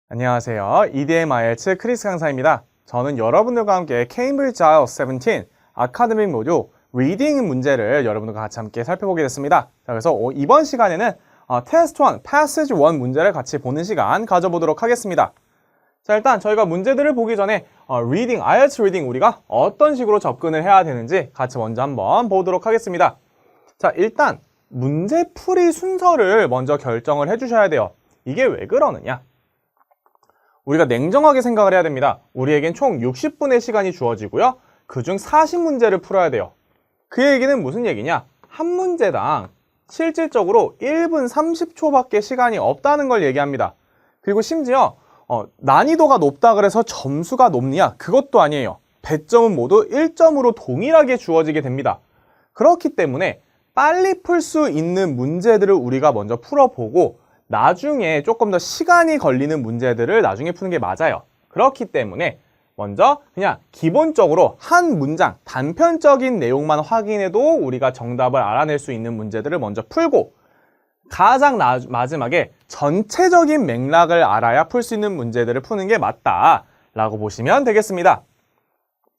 안녕하세요. EDM IELTS 크리스 강사입니다. 저는 여러분들과 함께 케임브리지 IELTS 17 아카데믹 모듈 리딩 문제를 여러분들과 같이 함께 살펴보게 됐습니다. 자, 그래서 이번 시간에는 테스트 1, 패시지 1 문제를 같이 보는 시간 가져보도록 하겠습니다. 자, 일단 저희가 문제들을 보기 전에 리딩, IELTS 리딩 우리가 어떤 식으로 접근을 해야 되는지 같이 먼저 한번 보도록 하겠습니다. 자, 일단 문제풀이 순서를 먼저 결정을 해주셔야 돼요. 이게 왜 그러느냐? 우리가 냉정하게 생각을 해야 됩니다. 우리에겐 총 60분의 시간이 주어지고요. 그중 40문제를 풀어야 돼요. 그 얘기는 무슨 얘기냐? 한 문제당 실질적으로 1분 30초밖에 시간이 없다는 걸 얘기합니다. 그리고 심지어 난이도가 높다 그래서 점수가 높냐? 그것도 아니에요. 배점은 모두 1점으로 동일하게 주어지게 됩니다. 그렇기 때문에 빨리 풀 수 있는 문제들을 우리가 먼저 풀어보고 나중에 조금 더 시간이 걸리는 문제들을 나중에 푸는 게 맞아요. 그렇기 때문에 먼저 그냥 기본적으로 한 문장, 단편적인 내용만 확인해도 우리가 정답을 알아낼 수 있는 문제들을 먼저 풀고 가장 마지막에 전체적인 맥락을 알아야 풀 수 있는 문제들을 푸는 게 맞다라고 보시면 되겠습니다.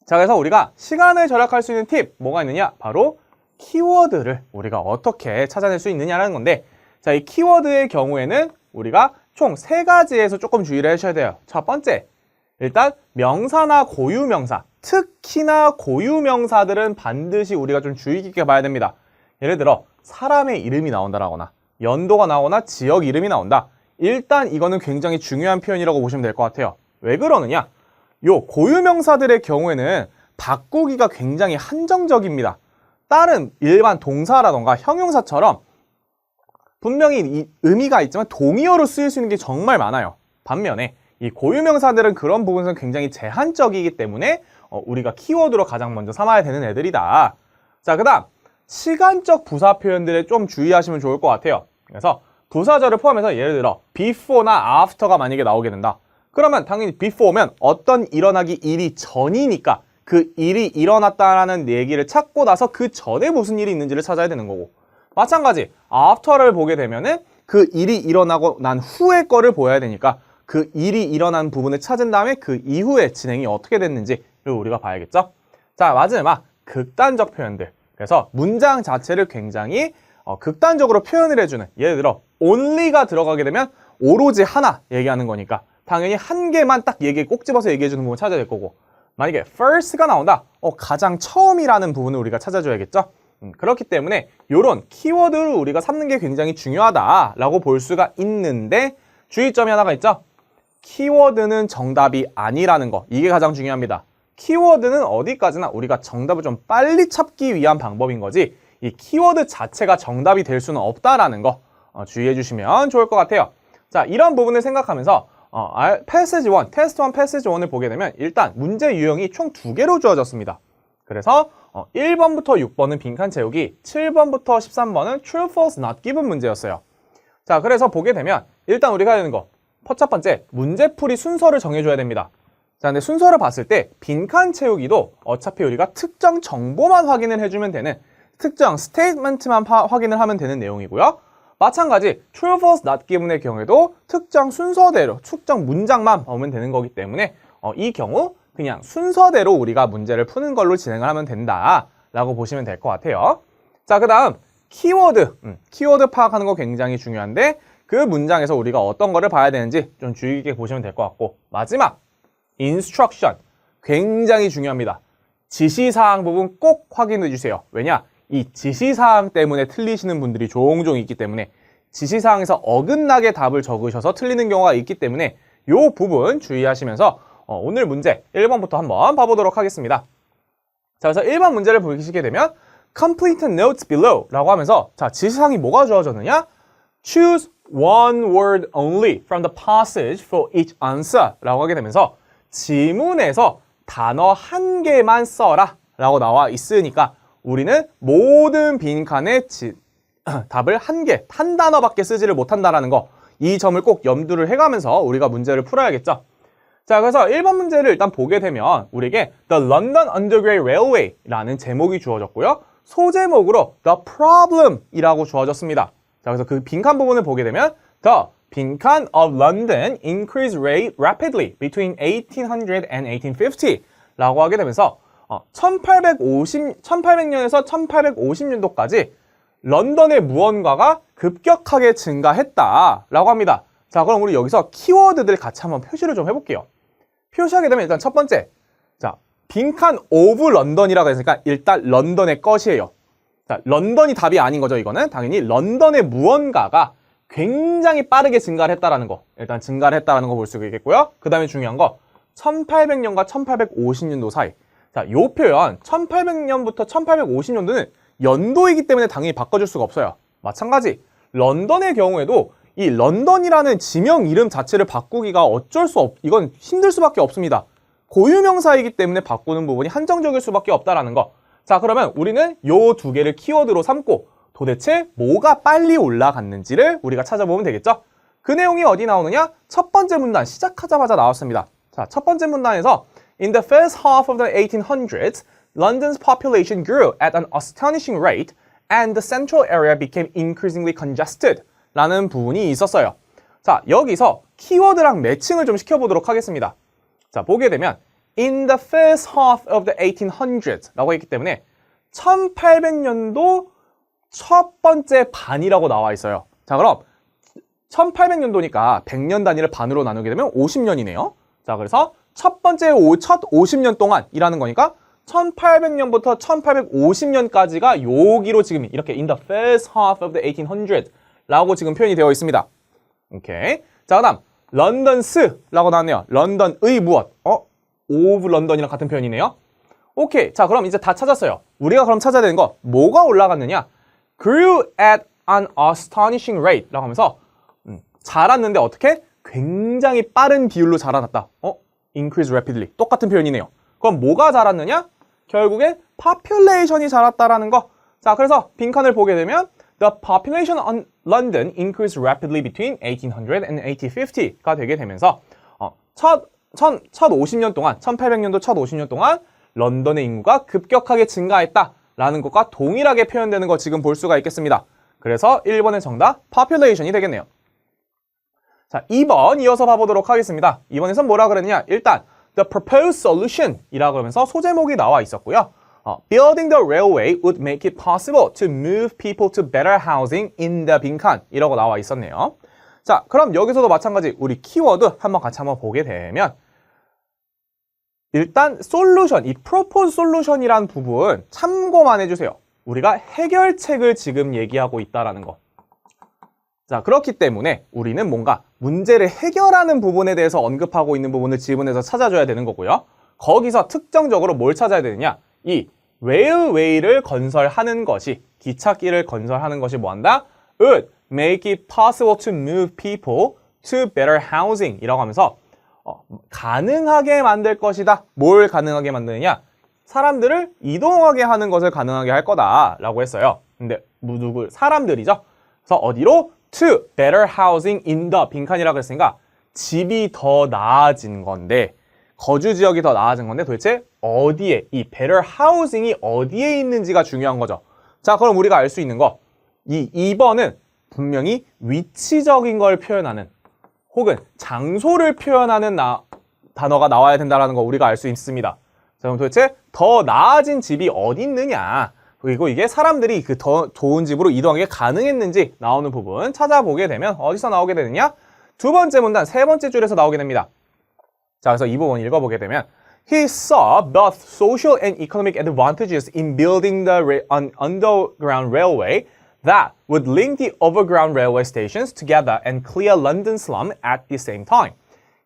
자, 그래서 우리가 시간을 절약할 수 있는 팁 뭐가 있느냐? 바로 키워드를 우리가 어떻게 찾아낼 수 있느냐라는 건데, 자, 이 키워드의 경우에는 우리가 총 3가지에서 조금 주의를 하셔야 돼요. 첫 번째, 일단 명사나 고유명사, 특히나 고유명사들은 반드시 우리가 좀 주의 깊게 봐야 됩니다. 예를 들어 사람의 이름이 나온다라거나 연도가 나오거나 지역 이름이 나온다. 일단 이거는 굉장히 중요한 표현이라고 보시면 될 것 같아요. 왜 그러느냐? 요 고유명사들의 경우에는 바꾸기가 굉장히 한정적입니다. 다른 일반 동사라던가 형용사처럼 분명히 이 의미가 있지만 동의어로 쓰일 수 있는 게 정말 많아요. 반면에 이 고유명사들은 그런 부분에서 굉장히 제한적이기 때문에 우리가 키워드로 가장 먼저 삼아야 되는 애들이다. 자, 그 다음 시간적 부사 표현들에 좀 주의하시면 좋을 것 같아요. 그래서 부사절을 포함해서 예를 들어 before나 after가 만약에 나오게 된다. 그러면 당연히 before면 어떤 일어나기 일이 전이니까 그 일이 일어났다라는 얘기를 찾고 나서 그 전에 무슨 일이 있는지를 찾아야 되는 거고, 마찬가지 after를 보게 되면은 그 일이 일어나고 난 후의 거를 보여야 되니까 그 일이 일어난 부분을 찾은 다음에 그 이후에 진행이 어떻게 됐는지를 우리가 봐야겠죠. 자, 마지막 극단적 표현들. 그래서 문장 자체를 굉장히 극단적으로 표현을 해주는, 예를 들어 only가 들어가게 되면 오로지 하나 얘기하는 거니까 당연히 한 개만 딱 꼭 집어서 얘기해주는 부분 찾아야 될 거고, 만약에 first가 나온다, 가장 처음이라는 부분을 우리가 찾아줘야겠죠. 그렇기 때문에 이런 키워드를 우리가 삼는 게 굉장히 중요하다라고 볼 수가 있는데, 주의점이 하나가 있죠. 키워드는 정답이 아니라는 거, 이게 가장 중요합니다. 키워드는 어디까지나 우리가 정답을 좀 빨리 찾기 위한 방법인 거지, 이 키워드 자체가 정답이 될 수는 없다라는 거 주의해 주시면 좋을 것 같아요. 자, 이런 부분을 생각하면서 패시지 1, 테스트 1, 패시지 1을 보게 되면 일단 문제 유형이 총 2개로 주어졌습니다. 그래서 1번부터 6번은 빈칸 채우기, 7번부터 13번은 true, false, not given 문제였어요. 자, 그래서 보게 되면 일단 우리가 해야 되는 거, 첫 번째, 문제풀이 순서를 정해줘야 됩니다. 자, 근데 순서를 봤을 때 빈칸 채우기도 어차피 우리가 특정 정보만 확인을 해주면 되는, 특정 스테이트먼트만 확인을 하면 되는 내용이고요. 마찬가지 true, false, not given의 경우에도 특정 순서대로 특정 문장만 보면 되는 거기 때문에 이 경우 그냥 순서대로 우리가 문제를 푸는 걸로 진행을 하면 된다라고 보시면 될 것 같아요. 자, 그 다음 키워드, 키워드 파악하는 거 굉장히 중요한데 그 문장에서 우리가 어떤 거를 봐야 되는지 좀 주의 깊게 보시면 될 것 같고, 마지막 instruction, 굉장히 중요합니다. 지시사항 부분 꼭 확인해 주세요. 왜냐? 이 지시사항 때문에 틀리시는 분들이 종종 있기 때문에, 지시사항에서 어긋나게 답을 적으셔서 틀리는 경우가 있기 때문에 이 부분 주의하시면서 오늘 문제 1번부터 한번 봐보도록 하겠습니다. 자, 그래서 1번 문제를 보시게 되면 complete notes below 라고 하면서, 자, 지시사항이 뭐가 주어졌느냐? choose one word only from the passage for each answer 라고 하게 되면서 지문에서 단어 한 개만 써라 라고 나와 있으니까 우리는 모든 빈칸에 답을 한 단어밖에 쓰지를 못한다라는 거, 이 점을 꼭 염두를 해가면서 우리가 문제를 풀어야겠죠. 자, 그래서 1번 문제를 일단 보게 되면 우리에게 The London Underground Railway 라는 제목이 주어졌고요. 소제목으로 The Problem 이라고 주어졌습니다. 자, 그래서 그 빈칸 부분을 보게 되면 The 빈칸 of London increased rate rapidly between 1800 and 1850 라고 하게 되면서 1800년에서 1850년도까지 런던의 무언가가 급격하게 증가했다라고 합니다. 자, 그럼 우리 여기서 키워드들 같이 한번 표시를 좀 해볼게요. 표시하게 되면 일단 첫 번째, 자, 빈칸 오브 런던이라고 했으니까 일단 런던의 것이에요. 자, 런던이 답이 아닌 거죠, 이거는. 당연히 런던의 무언가가 굉장히 빠르게 증가를 했다라는 거. 일단 증가를 했다라는 거 볼 수 있겠고요. 그 다음에 중요한 거, 1800년과 1850년도 사이. 자, 요 표현, 1800년부터 1850년도는 연도이기 때문에 당연히 바꿔줄 수가 없어요. 마찬가지, 런던의 경우에도 이 런던이라는 지명 이름 자체를 바꾸기가 이건 힘들 수밖에 없습니다. 고유명사이기 때문에 바꾸는 부분이 한정적일 수밖에 없다라는 거. 자, 그러면 우리는 요 두 개를 키워드로 삼고 도대체 뭐가 빨리 올라갔는지를 우리가 찾아보면 되겠죠? 그 내용이 어디 나오느냐? 첫 번째 문단 시작하자마자 나왔습니다. 자, 첫 번째 문단에서 In the first half of the 1800s, London's population grew at an astonishing rate and the central area became increasingly congested 라는 부분이 있었어요. 자, 여기서 키워드랑 매칭을 좀 시켜보도록 하겠습니다. 자, 보게 되면 In the first half of the 1800s 라고 했기 때문에 1800년도 첫 번째 반이라고 나와 있어요. 자, 그럼 1800년도니까 100년 단위를 반으로 나누게 되면 50년이네요. 자, 그래서 첫 50년 동안이라는 거니까 1800년부터 1850년까지가 여기로 지금 이렇게 in the first half of the 1800s 라고 지금 표현이 되어 있습니다. 오케이. 자, 그 다음 런던스 라고 나왔네요. 런던의 무엇? 오브 런던이랑 같은 표현이네요. 오케이. 자, 그럼 이제 다 찾았어요. 우리가 그럼 찾아야 되는 거 뭐가 올라갔느냐? grew at an astonishing rate 라고 하면서 자랐는데 어떻게? 굉장히 빠른 비율로 자라났다. increase rapidly. 똑같은 표현이네요. 그럼 뭐가 자랐느냐? 결국에 population이 자랐다라는 거. 자, 그래서 빈칸을 보게 되면 The population on London increased rapidly between 1800 and 1850가 되게 되면서 첫 50년 동안, 1800년도 첫 50년 동안 런던의 인구가 급격하게 증가했다라는 것과 동일하게 표현되는 거 지금 볼 수가 있겠습니다. 그래서 1번의 정답 population이 되겠네요. 자, 2번 이어서 봐보도록 하겠습니다. 2번에선 뭐라 그랬냐? 일단 The proposed solution 이라고 하면서 소제목이 나와 있었고요. Building the railway would make it possible to move people to better housing in the 빈칸 이라고 나와 있었네요. 자, 그럼 여기서도 마찬가지 우리 키워드 같이 한번 보게 되면 일단 솔루션, 이 proposed solution이란 부분 참고만 해주세요. 우리가 해결책을 지금 얘기하고 있다라는 거. 자, 그렇기 때문에 우리는 뭔가 문제를 해결하는 부분에 대해서 언급하고 있는 부분을 지문에서 찾아줘야 되는 거고요. 거기서 특정적으로 뭘 찾아야 되느냐? 이 레일웨이를 건설하는 것이, 기찻길을 건설하는 것이 뭐한다? Would make it possible to move people to better housing 이라고 하면서 가능하게 만들 것이다. 뭘 가능하게 만드느냐? 사람들을 이동하게 하는 것을 가능하게 할 거다 라고 했어요. 근데 누구? 사람들이죠. 그래서 어디로? To better housing in the 빈칸이라고 했으니까 집이 더 나아진 건데, 거주 지역이 더 나아진 건데 도대체 어디에, 이 better housing이 어디에 있는지가 중요한 거죠. 자, 그럼 우리가 알 수 있는 거, 이 2번은 분명히 위치적인 걸 표현하는 혹은 장소를 표현하는 단어가 나와야 된다는 거 우리가 알 수 있습니다. 자, 그럼 도대체 더 나아진 집이 어디 있느냐, 그리고 이게 사람들이 그 더 좋은 집으로 이동하기 가능했는지 나오는 부분 찾아보게 되면 어디서 나오게 되느냐? 두 번째 문단 세 번째 줄에서 나오게 됩니다. 자, 그래서 이 부분 읽어보게 되면 He saw both social and economic advantages in building an underground railway that would link the overground railway stations together and clear London slum at the same time.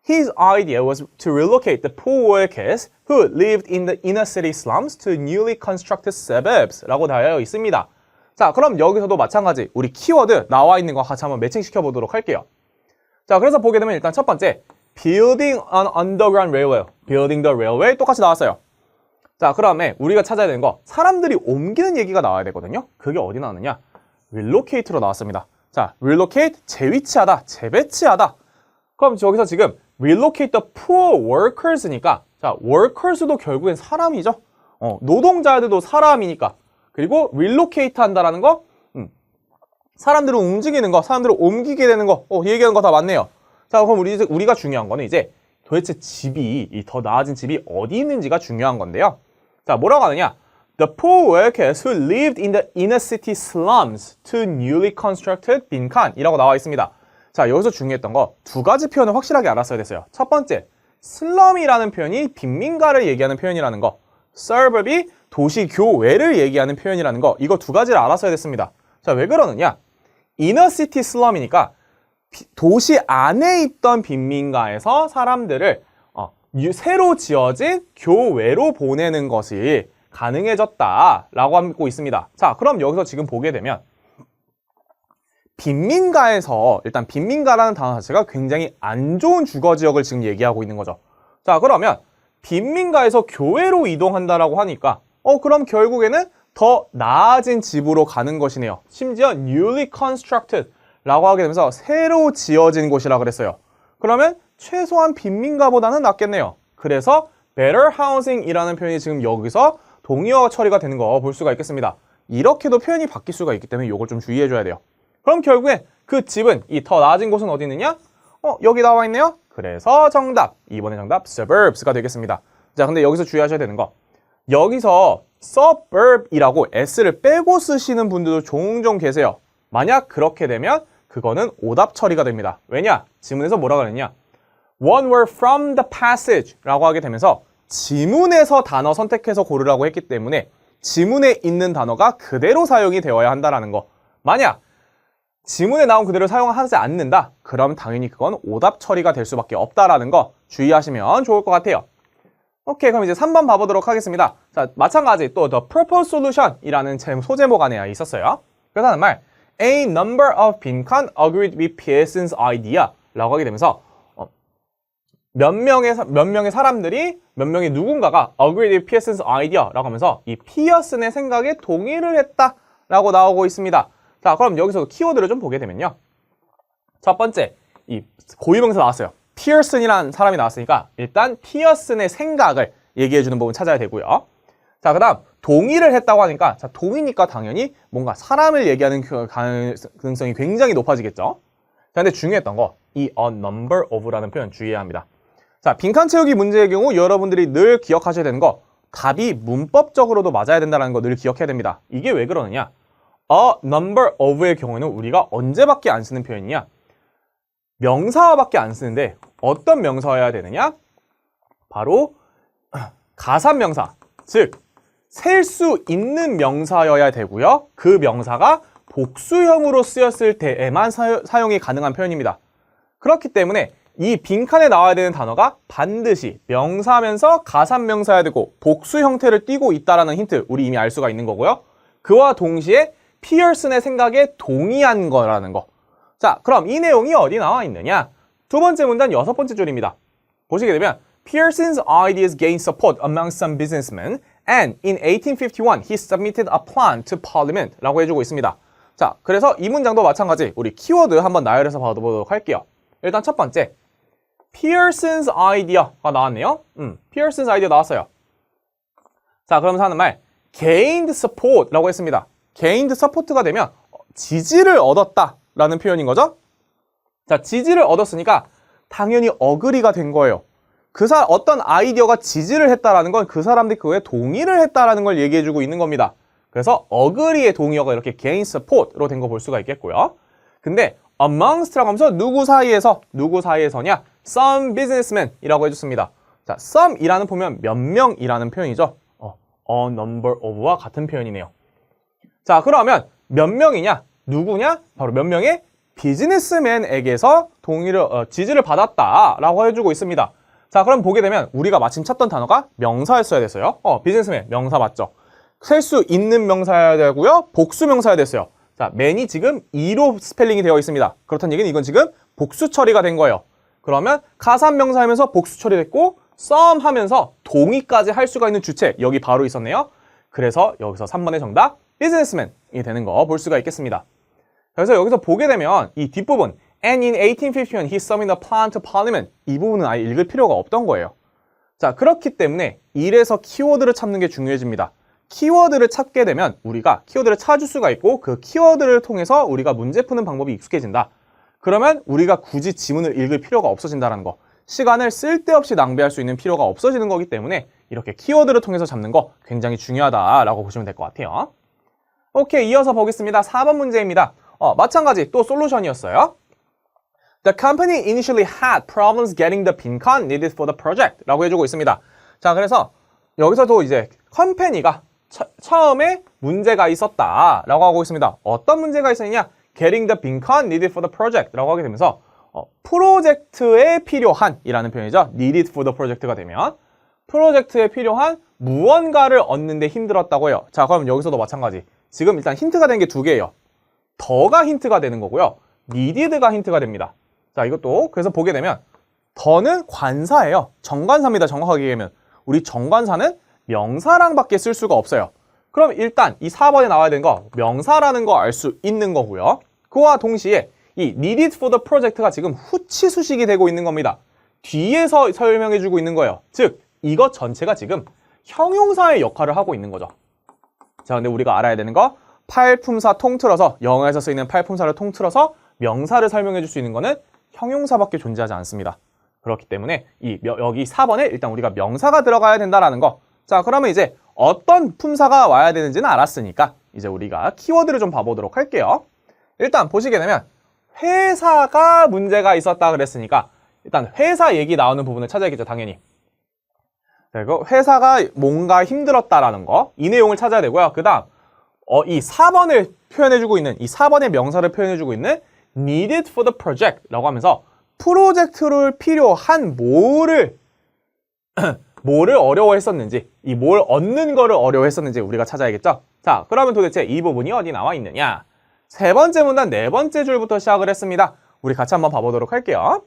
His idea was to relocate the poor workers who lived in the inner city slums to newly constructed suburbs 라고 되어 있습니다. 자, 그럼 여기서도 마찬가지 우리 키워드 나와 있는 거 같이 한번 매칭시켜 보도록 할게요. 자, 그래서 보게 되면 일단 첫 번째 Building an underground railway, building the railway 똑같이 나왔어요. 자, 그 다음에 우리가 찾아야 되는 거 사람들이 옮기는 얘기가 나와야 되거든요. 그게 어디 나오느냐? relocate로 나왔습니다. 자, relocate 재위치하다, 재배치하다. 그럼 여기서 지금 relocate the poor workers니까 자, workers도 결국엔 사람이죠. 노동자들도 사람이니까. 그리고 relocate 한다라는 거 사람들을 움직이는 거, 사람들을 옮기게 되는 거, 얘기하는 거 다 맞네요. 자, 그럼 우리가 중요한 거는 이제 도대체 집이, 이 더 나아진 집이 어디 있는지가 중요한 건데요. 자, 뭐라고 하느냐? The poor workers who lived in the inner city slums to newly constructed 빈칸이라고 나와 있습니다. 자, 여기서 중요했던 거 두 가지 표현을 확실하게 알았어야 됐어요. 첫 번째, 슬럼이라는 표현이 빈민가를 얘기하는 표현이라는 거, suburb이 도시 교외를 얘기하는 표현이라는 거, 이거 두 가지를 알았어야 됐습니다. 자, 왜 그러느냐? inner city slum이니까 도시 안에 있던 빈민가에서 사람들을 새로 지어진 교외로 보내는 것이 가능해졌다라고 하고 있습니다. 자, 그럼 여기서 지금 보게 되면 빈민가에서 일단 빈민가라는 단어 자체가 굉장히 안 좋은 주거지역을 지금 얘기하고 있는 거죠. 자, 그러면 빈민가에서 교외로 이동한다라고 하니까 그럼 결국에는 더 나아진 집으로 가는 것이네요. 심지어 newly constructed 라고 하게 되면서 새로 지어진 곳이라 그랬어요. 그러면 최소한 빈민가보다는 낫겠네요. 그래서 better housing 이라는 표현이 지금 여기서 동의어 처리가 되는 거 볼 수가 있겠습니다. 이렇게도 표현이 바뀔 수가 있기 때문에 이걸 좀 주의해 줘야 돼요. 그럼 결국에 그 집은, 이 더 나아진 곳은 어디 있느냐? 여기 나와 있네요. 그래서 정답, 이번에 정답 suburbs가 되겠습니다. 자, 근데 여기서 주의하셔야 되는 거, 여기서 suburb이라고 s를 빼고 쓰시는 분들도 종종 계세요. 만약 그렇게 되면 그거는 오답 처리가 됩니다. 왜냐? 지문에서 뭐라 그랬냐? One word from the passage 라고 하게 되면서 지문에서 단어 선택해서 고르라고 했기 때문에 지문에 있는 단어가 그대로 사용이 되어야 한다는 거. 만약 지문에 나온 그대로 사용하지 않는다, 그럼 당연히 그건 오답 처리가 될 수밖에 없다라는 거 주의하시면 좋을 것 같아요. 오케이, 그럼 이제 3번 봐보도록 하겠습니다. 자, 마찬가지 또 The Purpose Solution 이라는 소제목 안에 있었어요. 그래서 하는 말, A number of 빈칸 agreed with Pearson's idea 라고 하게 되면서 몇 명의 사람들이, 몇 명의 누군가가 agreed with Pearson's idea 라고 하면서 이 피어슨의 생각에 동의를 했다 라고 나오고 있습니다. 자, 그럼 여기서 키워드를 좀 보게 되면요, 첫 번째, 이 고유명사 나왔어요. 피어슨이라는 사람이 나왔으니까 일단 피어슨의 생각을 얘기해주는 부분 찾아야 되고요. 자, 그 다음 동의를 했다고 하니까, 자, 동의니까 당연히 뭔가 사람을 얘기하는 가능성이 굉장히 높아지겠죠. 자, 근데 중요했던 거, 이 a number of라는 표현 주의해야 합니다. 자, 빈칸 채우기 문제의 경우 여러분들이 늘 기억하셔야 되는 거, 답이 문법적으로도 맞아야 된다는 거 늘 기억해야 됩니다. 이게 왜 그러느냐? a number of의 경우에는 우리가 언제밖에 안 쓰는 표현이냐? 명사와밖에 안 쓰는데 어떤 명사여야 되느냐? 바로 가산명사, 즉 셀 수 있는 명사여야 되고요. 그 명사가 복수형으로 쓰였을 때에만 사용이 가능한 표현입니다. 그렇기 때문에 이 빈칸에 나와야 되는 단어가 반드시 명사면서 가산명사여야 되고 복수 형태를 띠고 있다는 힌트 우리 이미 알 수가 있는 거고요. 그와 동시에 피어슨의 생각에 동의한 거라는 거. 자, 그럼 이 내용이 어디 나와 있느냐? 두 번째 문단 6번째 줄입니다. 보시게 되면 Pearson's ideas gained support among some businessmen and in 1851 he submitted a plan to parliament 라고 해주고 있습니다. 자, 그래서 이 문장도 마찬가지 우리 키워드 한번 나열해서 봐보도록 할게요. 일단 첫 번째, Pearson's idea가 나왔네요. Pearson's idea 나왔어요. 자, 그러면서 하는 말, gained support 라고 했습니다. gained support가 되면 지지를 얻었다 라는 표현인 거죠. 자, 지지를 얻었으니까 당연히 어그리가 된 거예요. 어떤 아이디어가 지지를 했다라는 건 그 사람들이 그거에 동의를 했다라는 걸 얘기해주고 있는 겁니다. 그래서 어그리의 동의어가 이렇게 gain support로 된 거 볼 수가 있겠고요. 근데 amongst라고 하면서 누구 사이에서냐? some businessmen 이라고 해줬습니다. 자, some이라는 보면 몇 명이라는 표현이죠. a number of와 같은 표현이네요. 자, 그러면 몇 명이냐? 누구냐? 바로 몇 명의 비즈니스맨에게서 지지를 받았다라고 해주고 있습니다. 자, 그럼 보게 되면 우리가 마침 찾던 단어가 명사였어야 됐어요. 비즈니스맨 명사 맞죠? 셀 수 있는 명사여야 되고요. 복수 명사여야 됐어요. 자, man이 지금 2로 스펠링이 되어 있습니다. 그렇다는 얘기는 이건 지금 복수 처리가 된 거예요. 그러면 가산 명사하면서 복수 처리됐고 some 하면서 동의까지 할 수가 있는 주체 여기 바로 있었네요. 그래서 여기서 3번의 정답 businessman이 되는 거 볼 수가 있겠습니다. 그래서 여기서 보게 되면 이 뒷부분 And in 1851 he submitted a plan to parliament 이 부분은 아예 읽을 필요가 없던 거예요. 자, 그렇기 때문에 이래서 키워드를 찾는 게 중요해집니다. 키워드를 찾게 되면 우리가 키워드를 찾을 수가 있고 그 키워드를 통해서 우리가 문제 푸는 방법이 익숙해진다. 그러면 우리가 굳이 지문을 읽을 필요가 없어진다는 거. 시간을 쓸데없이 낭비할 수 있는 필요가 없어지는 거기 때문에 이렇게 키워드를 통해서 잡는 거 굉장히 중요하다라고 보시면 될 것 같아요. 오케이, 이어서 보겠습니다. 4번 문제입니다. 마찬가지 또 솔루션이었어요. The company initially had problems getting the 빈칸 needed for the project 라고 해주고 있습니다. 자, 그래서 여기서도 이제 컴퍼니가 처음에 문제가 있었다 라고 하고 있습니다. 어떤 문제가 있었느냐? Getting the 빈칸 needed for the project 라고 하게 되면서 프로젝트에 필요한 이라는 표현이죠. Needed for the project가 되면 프로젝트에 필요한 무언가를 얻는데 힘들었다고 해요. 자, 그럼 여기서도 마찬가지. 지금 일단 힌트가 되는 게 두 개예요. 더가 힌트가 되는 거고요. needed가 힌트가 됩니다. 자, 이것도 그래서 보게 되면 더는 관사예요. 정관사입니다. 정확하게 얘기하면 우리 정관사는 명사랑 밖에 쓸 수가 없어요. 그럼 일단 이 4번에 나와야 되는 거 명사라는 거 알 수 있는 거고요. 그와 동시에 이 needed for the project가 지금 후치 수식이 되고 있는 겁니다. 뒤에서 설명해 주고 있는 거예요. 즉 이것 전체가 지금 형용사의 역할을 하고 있는 거죠. 자, 근데 우리가 알아야 되는 거 팔품사 통틀어서 영어에서 쓰이는 팔품사를 통틀어서 명사를 설명해 줄 수 있는 거는 형용사밖에 존재하지 않습니다. 그렇기 때문에 여기 4번에 일단 우리가 명사가 들어가야 된다라는 거. 자, 그러면 이제 어떤 품사가 와야 되는지는 알았으니까 이제 우리가 키워드를 좀 봐보도록 할게요. 일단 보시게 되면 회사가 문제가 있었다 그랬으니까 일단 회사 얘기 나오는 부분을 찾아야겠죠, 당연히. 그리고 회사가 뭔가 힘들었다라는 거, 이 내용을 찾아야 되고요. 그 다음 이 4번을 표현해주고 있는 이 4번의 명사를 표현해주고 있는 needed for the project 라고 하면서 프로젝트를 필요한 뭐를 어려워했었는지, 이 뭘 얻는 거를 어려워했었는지 우리가 찾아야겠죠. 자, 그러면 도대체 이 부분이 어디 나와 있느냐? 세 번째 문단 네 번째 줄부터 시작을 했습니다. 우리 같이 한번 봐보도록 할게요.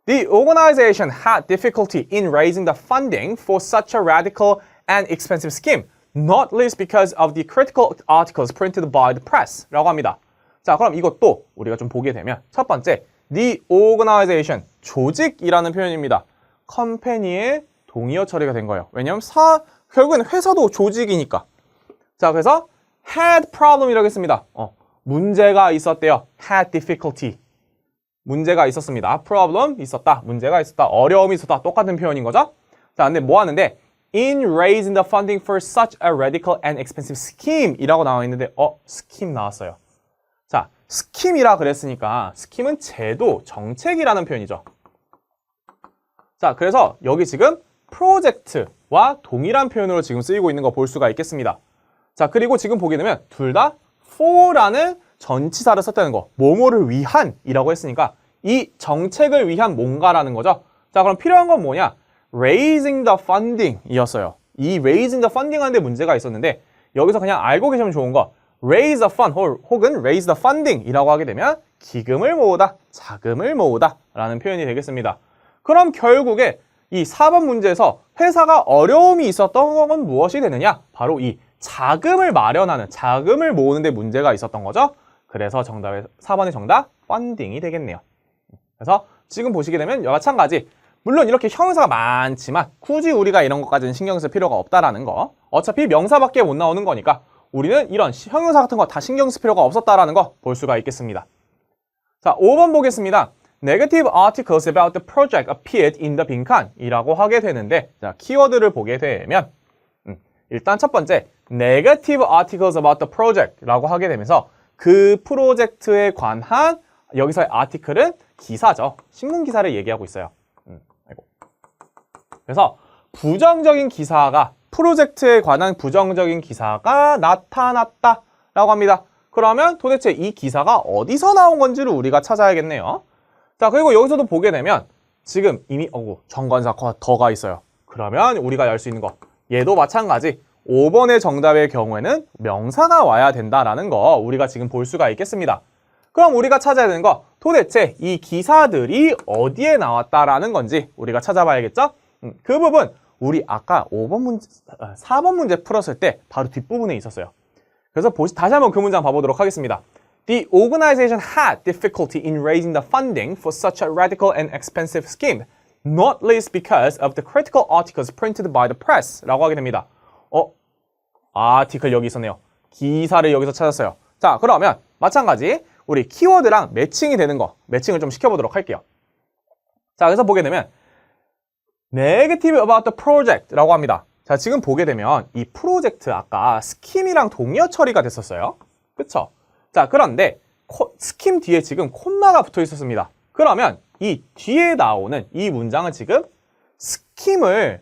The organization had difficulty in raising the funding for such a radical and expensive scheme, not least because of the critical articles printed by the press 라고 합니다. 자, 그럼 이것도 우리가 좀 보게 되면 첫 번째, the organization, 조직이라는 표현입니다. 컴퍼니의 동의어 처리가 된 거예요. 왜냐하면 결국엔 회사도 조직이니까. 자, 그래서 had problem이라고 했습니다. 문제가 있었대요. had difficulty. 문제가 있었습니다. problem 있었다. 문제가 있었다. 어려움이 있었다. 똑같은 표현인 거죠. 자, 근데 뭐 하는데 in raising the funding for such a radical and expensive scheme 이라고 나와 있는데 scheme 나왔어요. 자, scheme이라 그랬으니까 scheme은 제도, 정책이라는 표현이죠. 자, 그래서 여기 지금 프로젝트와 동일한 표현으로 지금 쓰이고 있는 거 볼 수가 있겠습니다. 자, 그리고 지금 보게 되면 둘 다 for라는 전치사를 썼다는 거, 뭐뭐를 위한 이라고 했으니까 이 정책을 위한 뭔가라는 거죠. 자, 그럼 필요한 건 뭐냐? raising the funding 이었어요. 이 raising the funding 하는데 문제가 있었는데 여기서 그냥 알고 계시면 좋은 거 raise the fund 혹은 raise the funding 이라고 하게 되면 기금을 모으다, 자금을 모으다 라는 표현이 되겠습니다. 그럼 결국에 이 4번 문제에서 회사가 어려움이 있었던 건 무엇이 되느냐? 바로 이 자금을 마련하는, 자금을 모으는 데 문제가 있었던 거죠. 그래서 4번의 정답 funding이 되겠네요. 그래서 지금 보시게 되면 마찬가지, 물론 이렇게 형용사가 많지만 굳이 우리가 이런 것까지는 신경 쓸 필요가 없다라는 거. 어차피 명사밖에 못 나오는 거니까 우리는 이런 형용사 같은 거 다 신경 쓸 필요가 없었다라는 거 볼 수가 있겠습니다. 자, 5번 보겠습니다. Negative articles about the project appeared in the 빈칸 이라고 하게 되는데, 자, 키워드를 보게 되면 일단 첫 번째 Negative articles about the project 라고 하게 되면서 그 프로젝트에 관한 여기서의 아티클은 기사죠. 신문기사를 얘기하고 있어요. 그래서 부정적인 기사가, 프로젝트에 관한 부정적인 기사가 나타났다 라고 합니다. 그러면 도대체 이 기사가 어디서 나온 건지를 우리가 찾아야겠네요. 자, 그리고 여기서도 보게 되면 지금 이미 정관사 더가 있어요. 그러면 우리가 알 수 있는 거, 얘도 마찬가지 5번의 정답의 경우에는 명사가 와야 된다라는 거 우리가 지금 볼 수가 있겠습니다. 그럼 우리가 찾아야 되는 거, 도대체 이 기사들이 어디에 나왔다라는 건지 우리가 찾아봐야겠죠? 그 부분 우리 아까 4번 문제 풀었을 때 바로 뒷부분에 있었어요. 그래서 다시 한번 그 문장 봐보도록 하겠습니다. The organization had difficulty in raising the funding for such a radical and expensive scheme, not least because of the critical articles printed by the press 라고 하게 됩니다. article 여기 있었네요. 기사를 여기서 찾았어요. 자, 그러면 마찬가지 우리 키워드랑 매칭이 되는 거 매칭을 좀 시켜보도록 할게요. 자, 그래서 보게 되면 negative about the project 라고 합니다. 자, 지금 보게 되면 이 프로젝트 아까 스킴이랑 동의어 처리가 됐었어요. 그쵸? 자, 그런데 스킴 뒤에 지금 콤마가 붙어 있었습니다. 그러면 이 뒤에 나오는 이 문장은 지금 스킴을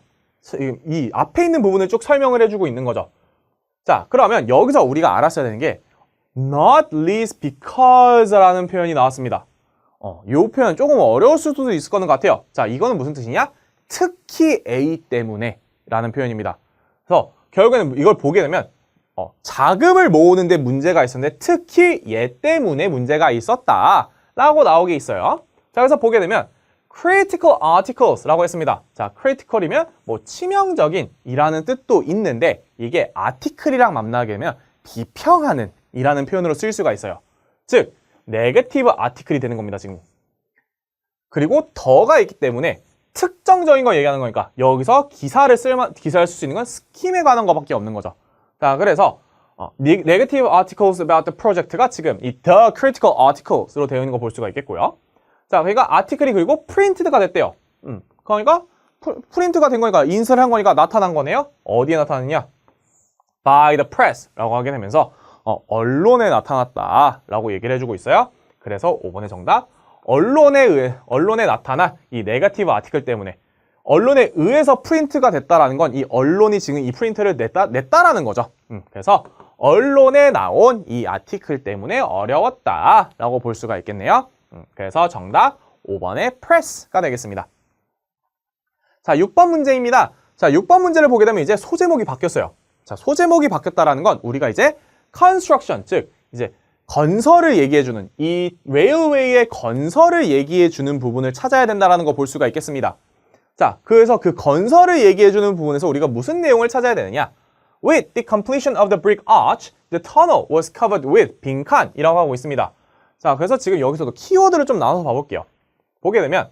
이 앞에 있는 부분을 쭉 설명을 해주고 있는 거죠. 자, 그러면 여기서 우리가 알았어야 되는 게 not least because 라는 표현이 나왔습니다. 이 표현 조금 어려울 수도 있을 것 같아요. 자, 이거는 무슨 뜻이냐? 특히 A 때문에 라는 표현입니다. 그래서 결국에는 이걸 보게 되면 자금을 모으는데 문제가 있었는데 특히 얘 때문에 문제가 있었다 라고 나오게 있어요. 자, 그래서 보게 되면 critical articles 라고 했습니다. 자, critical이면 뭐 치명적인 이라는 뜻도 있는데 이게 article이랑 만나게 되면 비평하는 이라는 표현으로 쓰일 수가 있어요. 즉 네거티브 아티클이 되는 겁니다, 지금. 그리고 더가 있기 때문에 특정적인 거 얘기하는 거니까 여기서 기사를 쓸 수 있는 건 스킴에 관한 거밖에 없는 거죠. 자, 그래서 negative articles about the project가 지금 이 the critical articles로 되어 있는 거 볼 수가 있겠고요. 자, 그러니까 아티클이 그리고 프린트드가 됐대요. 그러니까 프린트가 된 거니까 인쇄를 한 거니까 나타난 거네요. 어디에 나타났냐? by the press라고 하게 되면서 언론에 나타났다라고 얘기를 해주고 있어요. 그래서 5번의 정답, 언론에 나타난 이 네거티브 아티클 때문에 언론에 의해서 프린트가 됐다라는 건 이 언론이 지금 이 프린트를 냈다라는 거죠. 그래서 언론에 나온 이 아티클 때문에 어려웠다라고 볼 수가 있겠네요. 그래서 정답 5번의 press가 되겠습니다. 자, 6번 문제입니다. 자, 6번 문제를 보게 되면 이제 소제목이 바뀌었어요. 자, 소제목이 바뀌었다라는 건 우리가 이제 construction, 즉 이제 건설을 얘기해주는 이 레일웨이의 건설을 얘기해주는 부분을 찾아야 된다는 거 볼 수가 있겠습니다. 자, 그래서 그 건설을 얘기해주는 부분에서 우리가 무슨 내용을 찾아야 되느냐? With the completion of the brick arch, the tunnel was covered with 빈칸이라고 하고 있습니다. 자, 그래서 지금 여기서도 키워드를 좀 나눠서 봐볼게요. 보게 되면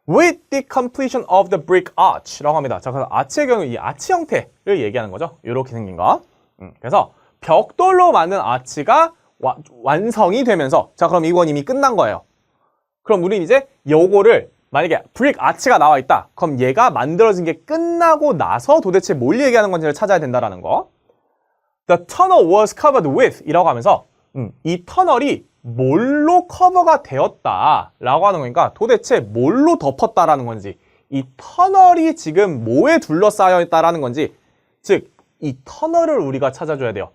with the completion of the brick arch라고 합니다. 자, 그래서 아치의 경우 이 아치 형태를 얘기하는 거죠. 이렇게 생긴 거. 그래서 벽돌로 만든 아치가 완성이 되면서, 자, 그럼 이건 이미 끝난 거예요. 그럼 우린 이제 요거를 만약에 브릭 아치가 나와 있다. 그럼 얘가 만들어진 게 끝나고 나서 도대체 뭘 얘기하는 건지를 찾아야 된다라는 거. The tunnel was covered with 이라고 하면서 이 터널이 뭘로 커버가 되었다라고 하는 거니까 도대체 뭘로 덮었다라는 건지, 이 터널이 지금 뭐에 둘러싸여 있다라는 건지, 즉 이 터널을 우리가 찾아줘야 돼요.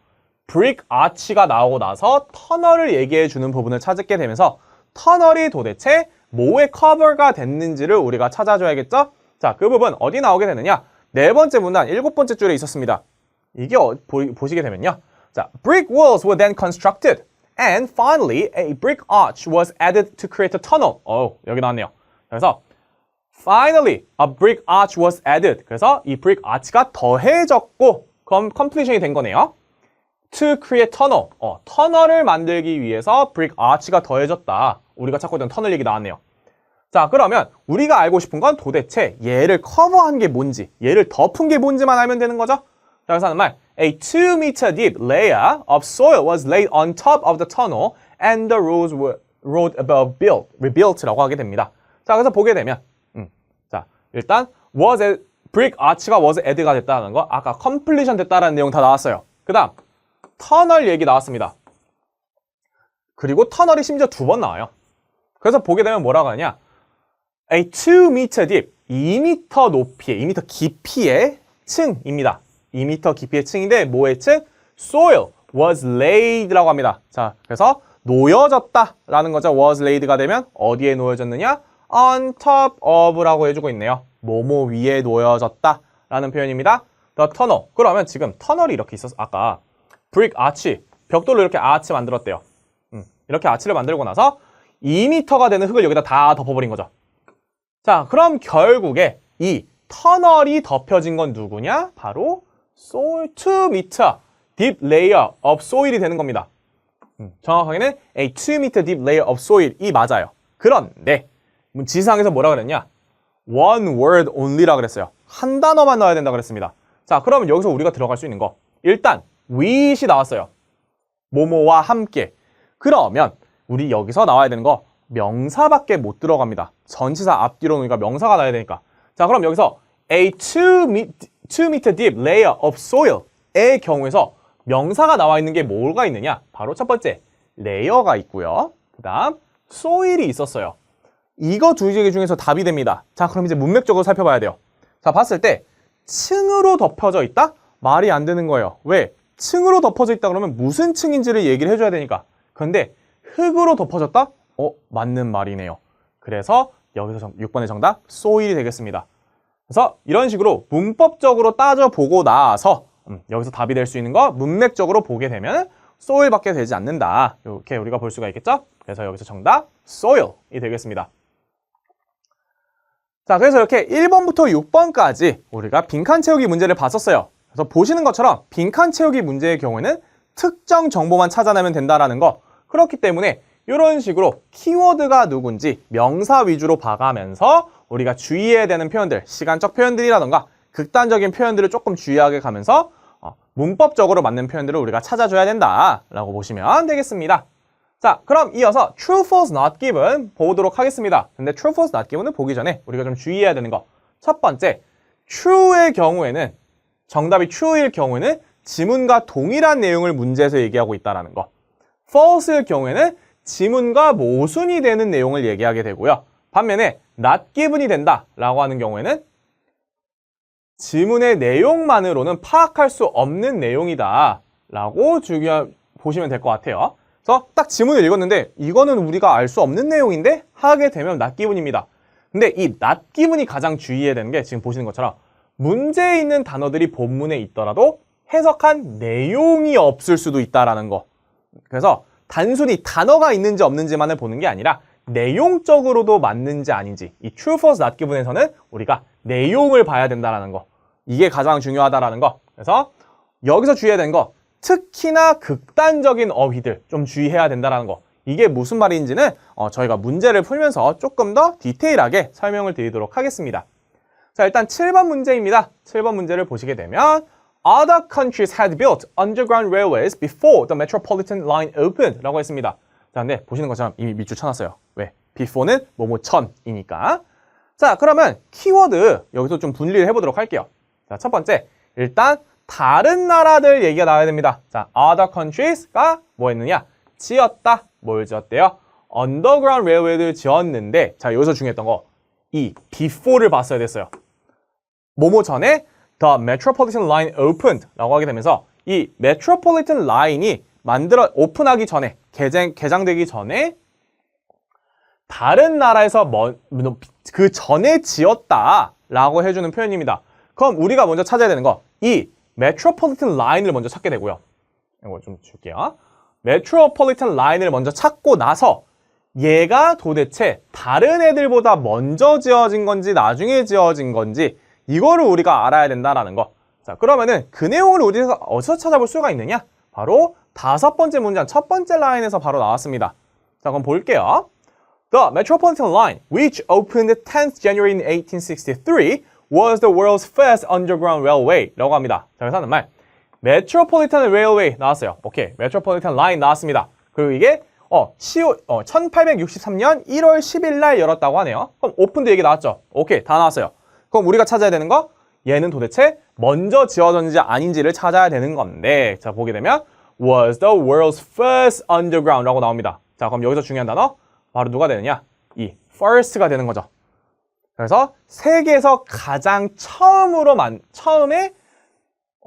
브릭 아치가 나오고 나서 터널을 얘기해 주는 부분을 찾게 되면서 터널이 도대체 뭐에 커버가 됐는지를 우리가 찾아줘야겠죠? 자, 그 부분 어디 나오게 되느냐? 네 번째 문단 7번째 줄에 있었습니다. 이게 보시게 되면요. 자, brick walls were then constructed and finally a brick arch was added to create a tunnel. 여기 나왔네요. 그래서 finally a brick arch was added. 그래서 이 brick arch가 더해졌고 completion이 된 거네요. To create tunnel. 터널을 만들기 위해서 brick arch가 더해졌다. 우리가 찾고 있던 터널 얘기 나왔네요. 자, 그러면 우리가 알고 싶은 건 도대체 얘를 커버한 게 뭔지, 얘를 덮은 게 뭔지만 알면 되는 거죠. 자, 그래서 하는 말, a 2-meter deep layer of soil was laid on top of the tunnel and the road above rebuilt라고 하게 됩니다. 자, 그래서 보게 되면 자, 일단 brick arch가 was added가 됐다는 거, 아까 completion 됐다라는 내용 다 나왔어요. 그 다음 터널 얘기 나왔습니다. 그리고 터널이 심지어 2번 나와요. 그래서 보게 되면 뭐라고 하냐? A 2-meter deep, 2m 높이의, 2m 깊이의 층입니다. 2m 깊이의 층인데 뭐의 층? Soil was laid라고 합니다. 자, 그래서 놓여졌다라는 거죠. Was laid가 되면 어디에 놓여졌느냐? On top of라고 해주고 있네요. 뭐뭐 위에 놓여졌다라는 표현입니다. The tunnel. 그러면 지금 터널이 이렇게 있었어. 아까 brick arch, 벽돌로 이렇게 아치 만들었대요. 이렇게 아치를 만들고 나서 2m가 되는 흙을 여기다 다 덮어버린 거죠. 자, 그럼 결국에 이 터널이 덮여진 건 누구냐? 바로 soil 2m deep layer of soil이 되는 겁니다. 정확하게는 a 2m deep layer of soil이 맞아요. 그런데 지상에서 뭐라 그랬냐? one word only라 그랬어요. 한 단어만 넣어야 된다 그랬습니다. 자, 그러면 여기서 우리가 들어갈 수 있는 거, 일단 with이 나왔어요. 뭐뭐와 함께. 그러면 우리 여기서 나와야 되는 거 명사밖에 못 들어갑니다. 전치사 앞뒤로 놓으니까 명사가 나와야 되니까. 자, 그럼 여기서 a 2m deep layer of soil의 경우에서 명사가 나와 있는 게 뭐가 있느냐? 바로 첫 번째, 레이어가 있고요. 그 다음, soil이 있었어요. 이거 두 개 중에서 답이 됩니다. 자, 그럼 이제 문맥적으로 살펴봐야 돼요. 자, 봤을 때 층으로 덮여져 있다? 말이 안 되는 거예요. 왜? 층으로 덮어져 있다 그러면 무슨 층인지를 얘기를 해줘야 되니까. 그런데 흙으로 덮어졌다? 맞는 말이네요. 그래서 여기서 6번의 정답 soil이 되겠습니다. 그래서 이런 식으로 문법적으로 따져보고 나서 여기서 답이 될 수 있는 거 문맥적으로 보게 되면 soil밖에 되지 않는다. 이렇게 우리가 볼 수가 있겠죠? 그래서 여기서 정답 soil이 되겠습니다. 자, 그래서 이렇게 1번부터 6번까지 우리가 빈칸 채우기 문제를 봤었어요. 그래서 보시는 것처럼 빈칸 채우기 문제의 경우에는 특정 정보만 찾아내면 된다라는 거. 그렇기 때문에 이런 식으로 키워드가 누군지 명사 위주로 봐가면서 우리가 주의해야 되는 표현들, 시간적 표현들이라던가 극단적인 표현들을 조금 주의하게 가면서 문법적으로 맞는 표현들을 우리가 찾아줘야 된다라고 보시면 되겠습니다. 자, 그럼 이어서 true, false, not given 보도록 하겠습니다. 근데 true, false, not given을 보기 전에 우리가 좀 주의해야 되는 거. 첫 번째, true의 경우에는 정답이 true일 경우에는 지문과 동일한 내용을 문제에서 얘기하고 있다는 거. false일 경우에는 지문과 모순이 되는 내용을 얘기하게 되고요. 반면에 not given이 된다라고 하는 경우에는 지문의 내용만으로는 파악할 수 없는 내용이다라고 보시면 될 것 같아요. 그래서 딱 지문을 읽었는데 이거는 우리가 알 수 없는 내용인데 하게 되면 not given입니다. 근데 이 not given이 가장 주의해야 되는 게 지금 보시는 것처럼 문제에 있는 단어들이 본문에 있더라도 해석한 내용이 없을 수도 있다라는 거. 그래서 단순히 단어가 있는지 없는지만을 보는 게 아니라 내용적으로도 맞는지 아닌지 이 true, false, not given에서는 우리가 내용을 봐야 된다라는 거. 이게 가장 중요하다라는 거. 그래서 여기서 주의해야 되는 거 특히나 극단적인 어휘들 좀 주의해야 된다라는 거. 이게 무슨 말인지는 저희가 문제를 풀면서 조금 더 디테일하게 설명을 드리도록 하겠습니다. 자, 일단 7번 문제입니다. 7번 문제를 보시게 되면 Other countries had built underground railways before the metropolitan line opened 라고 했습니다. 자, 근데 보시는 것처럼 이미 밑줄 쳐놨어요. 왜? before는 뭐뭐 전이니까. 자, 그러면 키워드 여기서 좀 분리를 해보도록 할게요. 자, 첫 번째, 일단 다른 나라들 얘기가 나와야 됩니다. 자, other countries가 뭐 했느냐? 지었다. 뭘 지었대요? underground railway를 지었는데, 자, 여기서 중요했던 거, 이 before를 봤어야 됐어요. 뭐뭐 전에 the metropolitan line opened 라고 하게 되면서 이 metropolitan line이 오픈하기 전에, 개장되기 전에 다른 나라에서 그 전에 지었다 라고 해주는 표현입니다. 그럼 우리가 먼저 찾아야 되는 거, 이 metropolitan line을 먼저 찾게 되고요. 이거 좀 줄게요. metropolitan line을 먼저 찾고 나서 얘가 도대체 다른 애들보다 먼저 지어진 건지 나중에 지어진 건지 이거를 우리가 알아야 된다라는 거. 자, 그러면은 그 내용을 우리가 어디서 찾아볼 수가 있느냐? 바로 5번째 문장 첫 번째 라인에서 바로 나왔습니다. 자, 그럼 볼게요. The Metropolitan Line, which opened 10th January in 1863, was the world's first underground railway 라고 합니다. 자, 그래서 하는 말 Metropolitan Railway 나왔어요. 오케이, Metropolitan Line 나왔습니다. 그리고 이게 1863년 1월 10일 날 열었다고 하네요. 그럼 오픈도 얘기 나왔죠? 오케이, 다 나왔어요. 그럼 우리가 찾아야 되는 거, 얘는 도대체 먼저 지어졌는지 아닌지를 찾아야 되는 건데, 자, 보게 되면 was the world's first underground 라고 나옵니다. 자, 그럼 여기서 중요한 단어 바로 누가 되느냐? 이 first가 되는 거죠. 그래서 세계에서 가장 처음에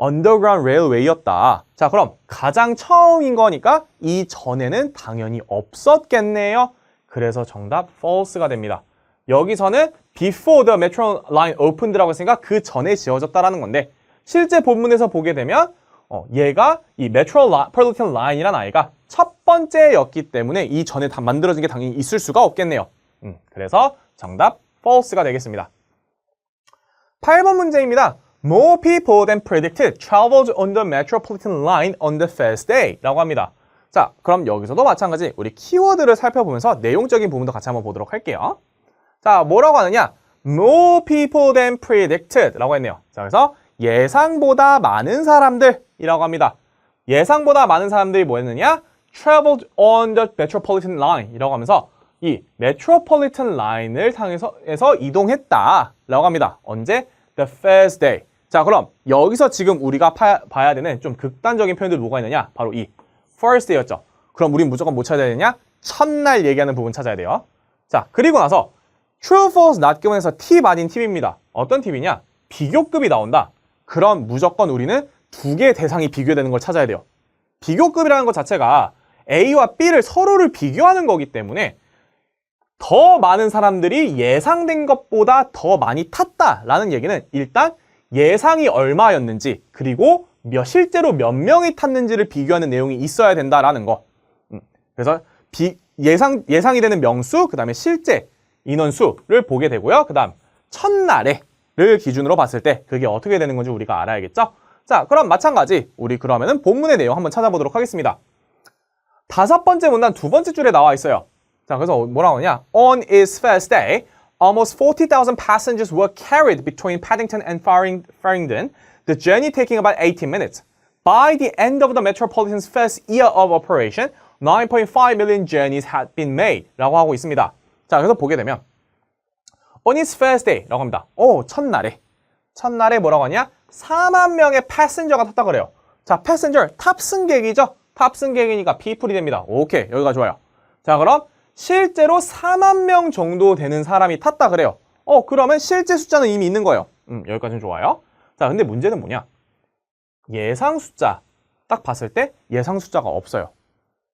underground railway였다. 자, 그럼 가장 처음인 거니까 이 전에는 당연히 없었겠네요. 그래서 정답 false가 됩니다. 여기서는 before the metro line opened라고 했으니까 그 전에 지어졌다라는 건데 실제 본문에서 보게 되면 얘가 이 metropolitan line이란 아이가 첫 번째였기 때문에 이 전에 다 만들어진 게 당연히 있을 수가 없겠네요. 그래서 정답 false가 되겠습니다. 8번 문제입니다. More people than predicted traveled on the metropolitan line on the first day 라고 합니다. 자, 그럼 여기서도 마찬가지 우리 키워드를 살펴보면서 내용적인 부분도 같이 한번 보도록 할게요. 자, 뭐라고 하느냐? More people than predicted 라고 했네요. 자, 그래서 예상보다 많은 사람들 이라고 합니다. 예상보다 많은 사람들이 뭐 했느냐? traveled on the metropolitan line 이라고 하면서 이 metropolitan line을 향해서 이동했다 라고 합니다. 언제? The first day. 자, 그럼 여기서 지금 우리가 봐야 되는 좀 극단적인 표현들 뭐가 있느냐? 바로 이 first day였죠. 그럼 우린 무조건 뭐 찾아야 되냐? 첫날 얘기하는 부분 찾아야 돼요. 자, 그리고 나서 true, false, not given에서 팁 아닌 팁입니다. 어떤 팁이냐? 비교급이 나온다. 그럼 무조건 우리는 두 개의 대상이 비교되는 걸 찾아야 돼요. 비교급이라는 것 자체가 A와 B를 서로를 비교하는 거기 때문에 더 많은 사람들이 예상된 것보다 더 많이 탔다라는 얘기는 일단 예상이 얼마였는지 그리고 실제로 몇 명이 탔는지를 비교하는 내용이 있어야 된다라는 거. 그래서 예상이 되는 명수, 그 다음에 실제 인원수를 보게 되고요. 그 다음 첫날에를 기준으로 봤을 때 그게 어떻게 되는 건지 우리가 알아야겠죠? 자, 그럼 마찬가지 우리 그러면은 본문의 내용 한번 찾아보도록 하겠습니다. 5번째 문단 2번째 줄에 나와 있어요. 자, 그래서 뭐라고 하냐? On its first day, almost 40,000 passengers were carried between Paddington and Farringdon, the journey taking about 18 minutes. By the end of the Metropolitan's first year of operation, 9.5 million journeys had been made. 라고 하고 있습니다. 자, 그래서 보게 되면 On its first day 라고 합니다. 첫날에 뭐라고 하냐? 4만 명의 패센저가 탔다 그래요. 자, 패센저, 탑승객이죠? 탑승객이니까 people이 됩니다. 오케이, 여기가 좋아요. 자, 그럼 실제로 4만 명 정도 되는 사람이 탔다 그래요. 그러면 실제 숫자는 이미 있는 거예요. 여기까지는 좋아요. 자, 근데 문제는 뭐냐? 예상 숫자 딱 봤을 때 예상 숫자가 없어요.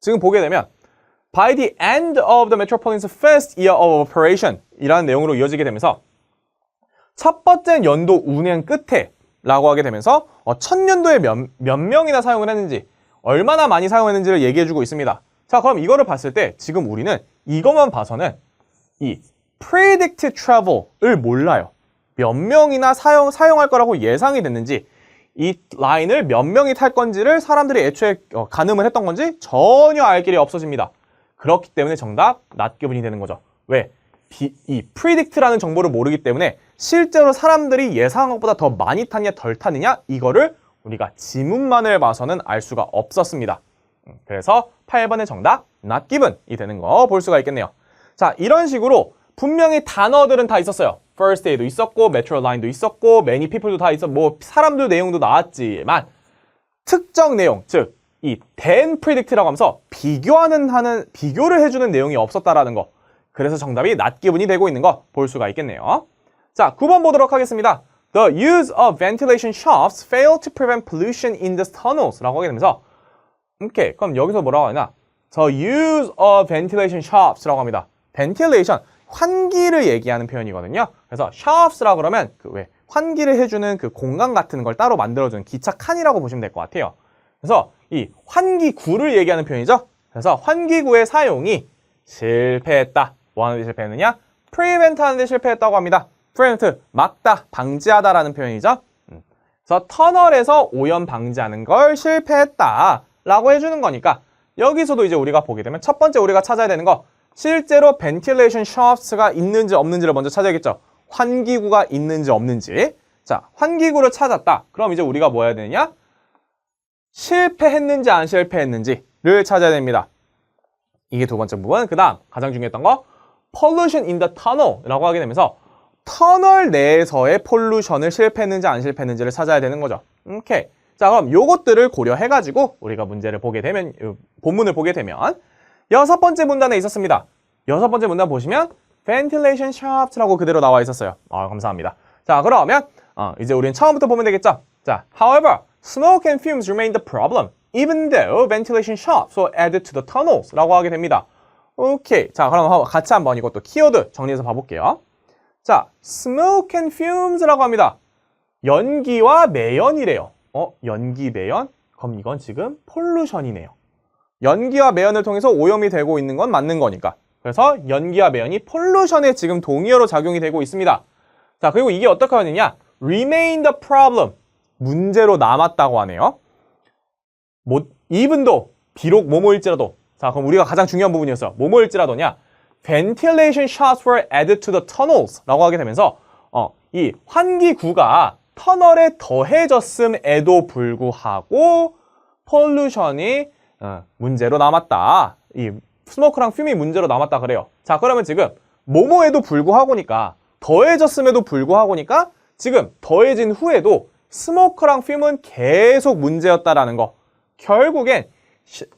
지금 보게 되면 By the end of the Metropolitan's first year of operation 이라는 내용으로 이어지게 되면서 첫 번째 연도 운행 끝에 라고 하게 되면서 첫 연도에 몇 명이나 사용을 했는지 얼마나 많이 사용했는지를 얘기해주고 있습니다. 자, 그럼 이거를 봤을 때 지금 우리는 이것만 봐서는 이 predict travel을 몰라요. 몇 명이나 사용할 거라고 예상이 됐는지 이 라인을 몇 명이 탈 건지를 사람들이 애초에 가늠을 했던 건지 전혀 알 길이 없어집니다. 그렇기 때문에 정답 not given이 되는 거죠. 왜? 이 predict라는 정보를 모르기 때문에 실제로 사람들이 예상한 것보다 더 많이 탔냐 덜 탔느냐 이거를 우리가 지문만을 봐서는 알 수가 없었습니다. 그래서 8번의 정답 not given이 되는 거 볼 수가 있겠네요. 자, 이런 식으로 분명히 단어들은 다 있었어요. first day도 있었고 metro line도 있었고 many people도 다 있었고 뭐 사람들 내용도 나왔지만 특정 내용, 즉 이 then predict라고 하면서 비교를 해주는 내용이 없었다라는 거. 그래서 정답이 not given이 되고 있는 거 볼 수가 있겠네요. 자, 9번 보도록 하겠습니다. The use of ventilation shafts failed to prevent pollution in the tunnels 라고 하게 되면서 오케이, 그럼 여기서 뭐라고 하냐? The use of ventilation shafts라고 합니다. ventilation, 환기를 얘기하는 표현이거든요. 그래서 shafts라고 그러면 왜 환기를 해주는 그 공간 같은 걸 따로 만들어주는 기차 칸이라고 보시면 될 것 같아요. 그래서 이 환기구를 얘기하는 표현이죠. 그래서 환기구의 사용이 실패했다. 뭐 하는 데 실패했느냐? prevent 하는 데 실패했다고 합니다. prevent, 막다, 방지하다라는 표현이죠. 그래서 터널에서 오염 방지하는 걸 실패했다 라고 해주는 거니까 여기서도 이제 우리가 보게 되면 첫 번째 우리가 찾아야 되는 거 실제로 ventilation shafts가 있는지 없는지를 먼저 찾아야겠죠. 환기구가 있는지 없는지. 자, 환기구를 찾았다. 그럼 이제 우리가 뭐 해야 되느냐? 실패했는지 안 실패했는지를 찾아야 됩니다. 이게 두 번째 부분. 그 다음 가장 중요했던 거 pollution in the tunnel 라고 하게 되면서 터널 내에서의 폴루션을 실패했는지 안 실패했는지를 찾아야 되는 거죠. 오케이. 자, 그럼 요것들을 고려해가지고 우리가 문제를 보게 되면 본문을 보게 되면 6번째 문단에 있었습니다. 6번째 문단 보시면 ventilation shafts라고 그대로 나와 있었어요. 감사합니다. 자, 그러면 이제 우리는 처음부터 보면 되겠죠. 자, however, smoke and fumes remain the problem, even though ventilation shafts were added to the tunnels 라고 하게 됩니다. 오케이. 자, 그럼 같이 한번 이것도 키워드 정리해서 봐볼게요. 자, smoke and fumes라고 합니다. 연기와 매연이래요. 연기, 매연? 그럼 이건 지금 폴루션이네요. 연기와 매연을 통해서 오염이 되고 있는 건 맞는 거니까. 그래서 연기와 매연이 폴루션에 지금 동의어로 작용이 되고 있습니다. 자, 그리고 이게 어떻게 하느냐? remain the problem. 문제로 남았다고 하네요. even though, 비록 뭐뭐일지라도. 자, 그럼 우리가 가장 중요한 부분이었어요. 뭐뭐일지라도냐? ventilation shafts were added to the tunnels 라고 하게 되면서 이 환기구가 터널에 더해졌음에도 불구하고 폴루션이 문제로 남았다. 이 스모크랑 퓨미 문제로 남았다 그래요. 자, 그러면 지금 뭐뭐에도 불구하고니까 더해졌음에도 불구하고니까 지금 더해진 후에도 스모크랑 퓨은 계속 문제였다라는 거. 결국엔